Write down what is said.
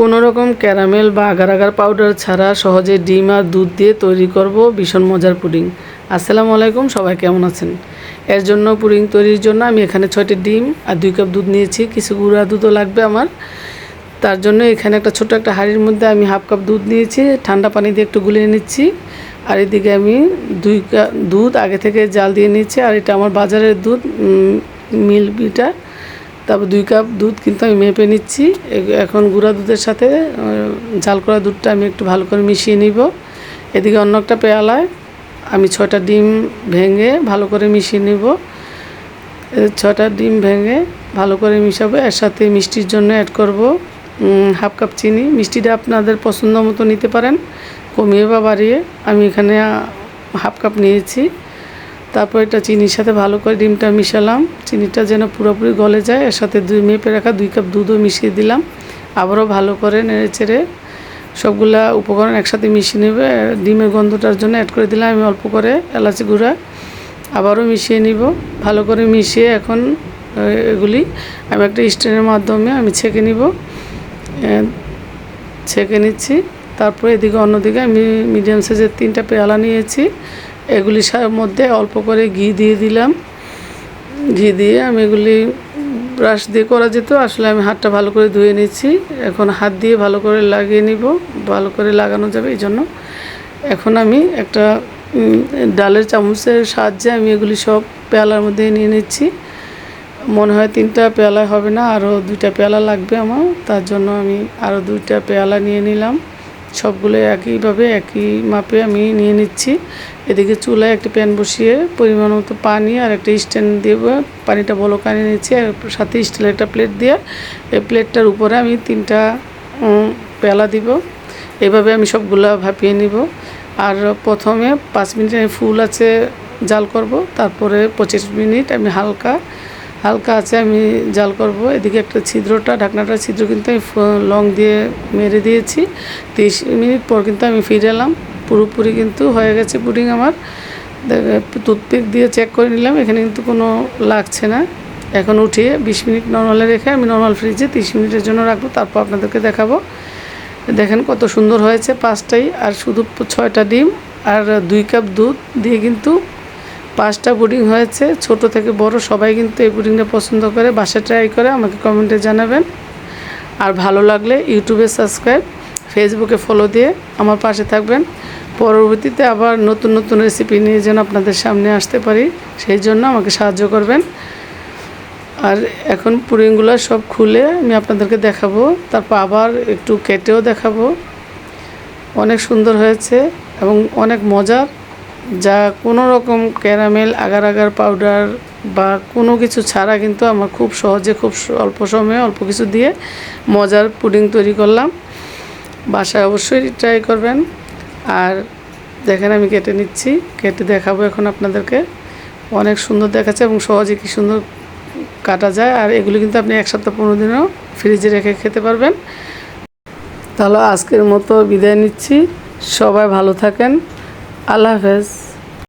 কোনো রকম ক্যারামেল বা আগার আগার পাউডার ছাড়া সহজে ডিম আর দুধ দিয়ে তৈরি করব ভীষণ মজার পুডিং। আসসালামু আলাইকুম, সবাই কেমন আছেন? এর জন্য পুডিং তৈরির জন্য আমি এখানে 6টি ডিম আর 2 কাপ দুধ নিয়েছি। কিছু গুঁড়া দুধও লাগবে আমার। তার জন্য এখানে একটা ছোট একটা হাঁড়ির মধ্যে আমি হাফ কাপ দুধ নিয়েছি, ঠান্ডা পানি দিয়ে একটু গুলিয়ে নিচ্ছি। আর এদিকে আমি 2 কাপ দুধ আগে থেকে জাল দিয়ে নিচ্ছি। আর এটা আমার বাজারের দুধ, মিল্ক বিটা। তারপর 2 কাপ দুধ কিন্তু আমি মেপে নিচ্ছি। এখন গুঁড়া দুধের সাথে জাল করা দুধটা আমি একটু ভালো করে মিশিয়ে নিব। এদিকে অন্য একটা পেয়ালায় আমি 6টা ডিম ভেঙে ভালো করে মিশিয়ে নিব। 6টা ডিম ভেঙে ভালো করে মিশাবো। এর সাথে মিষ্টির জন্য অ্যাড করব হাফ কাপ চিনি। মিষ্টিটা আপনাদের পছন্দ মতো নিতে পারেন, কমিয়ে বা বাড়িয়ে। আমি এখানে হাফ কাপ নিয়েছি। তারপর এটা চিনির সাথে ভালো করে ডিমটা মিশালাম। চিনিটা যেন পুরোপুরি গলে যায়। এর সাথে মেপে রাখা 2 কাপ দুধও মিশিয়ে দিলাম। আবারও ভালো করে নেড়ে চেড়ে সবগুলা উপকরণ একসাথে মিশিয়ে নেবে। ডিমের গন্ধটার জন্য অ্যাড করে দিলাম আমি অল্প করে এলাচি গুঁড়া। আবারও মিশিয়ে নিব। ভালো করে মিশিয়ে এখন এগুলি আমি একটা স্ট্যান্ডের মাধ্যমে আমি ছেঁকে নিব। ছেঁকে নিচ্ছি। তারপর এদিকে অন্যদিকে আমি মিডিয়াম সাইজের 3টা পেয়ালা নিয়েছি। এগুলির মধ্যে অল্প করে ঘি দিয়ে দিলাম। ঘি দিয়ে আমি এগুলি ব্রাশ দিয়ে করা যেত, আসলে আমি হাতটা ভালো করে ধুয়ে নিচ্ছি। এখন হাত দিয়ে ভালো করে লাগিয়ে নিব, ভালো করে লাগানো যাবে এই জন্য। এখন আমি একটা ডালের চামচের সাহায্যে আমি এগুলি সব পেয়ালার মধ্যে নিয়ে নিচ্ছি। মনে হয় 3টা পেয়ালা হবে না, আরও 2টা পেয়ালা লাগবে আমার। তার জন্য আমি আরও 2টা পেয়ালা নিয়ে নিলাম। সবগুলো একইভাবে একই মাপে আমি নিয়ে নিচ্ছি। এদিকে চুলায় একটা প্যান বসিয়ে পরিমাণ মতো পানি আর একটা স্ট্যান্ড দেব। পানিটা বলক আনিয়ে নিচ্ছি। আর সাথে স্টিলের একটা প্লেট দিয়ে এই প্লেটটার উপরে আমি 3টা পেয়ালা দিব। এভাবে আমি সবগুলো ভাপিয়ে নিব। আর প্রথমে 5 মিনিট আমি ফুল আছে জাল করব। তারপরে 25 মিনিট আমি হালকা আছে আমি জাল করব। এদিকে একটা ঢাকনাটা ছিদ্র কিন্তু আমি লং দিয়ে মেরে দিয়েছি। 30 মিনিট পর কিন্তু আমি ফিরে এলাম। পুরোপুরি কিন্তু হয়ে গেছে পুডিং আমার। টুথপিক দিয়ে চেক করে নিলাম, এখানে কিন্তু কোনো লাগছে না। এখন উঠিয়ে 20 মিনিট নর্মালে রেখে আমি নর্মাল ফ্রিজে 30 মিনিটের জন্য রাখবো। তারপর আপনাদেরকে দেখাবো। দেখেন কত সুন্দর হয়েছে 5টাই, আর শুধু 6টা ডিম আর 2 কাপ দুধ দিয়ে কিন্তু 5টা পুডিং হয়েছে। ছোট থেকে বড় সবাই কিন্তু এই পুডিংটা পছন্দ করে। বাসায় ট্রাই করে আমাকে কমেন্টে জানাবেন। আর ভালো লাগলে ইউটিউবে সাবস্ক্রাইব, ফেসবুকে ফলো দিয়ে আমার পাশে থাকবেন। পরবর্তীতে আবার নতুন নতুন রেসিপি নিয়ে যেন আপনাদের সামনে আসতে পারি, সেই জন্য আমাকে সাহায্য করবেন। আর এখন পুডিংগুলো সব খুলে আমি আপনাদেরকে দেখাবো। তারপর আবার একটু কেটেও দেখাবো। অনেক সুন্দর হয়েছে এবং অনেক মজার, যা কোনো রকম ক্যারামেল আগার আগার পাউডার বা কোনো কিছু ছাড়া কিন্তু আমার খুব সহজে খুব অল্প সময়ে অল্প কিছু দিয়ে মজার পুডিং তৈরি করলাম। বাসায় অবশ্যই ট্রাই করবেন। আর দেখেন আমি কেটে নিচ্ছি, কেটে দেখাবো এখন আপনাদেরকে। অনেক সুন্দর দেখাচ্ছে এবং সহজে কি সুন্দর কাটা যায়। আর এগুলো কিন্তু আপনি 1 সপ্তাহ 15 দিনও ফ্রিজে রেখে খেতে পারবেন। তাহলে আজকের মতো বিদায় নিচ্ছি। সবাই ভালো থাকেন। আল্লাহ হাফেজ।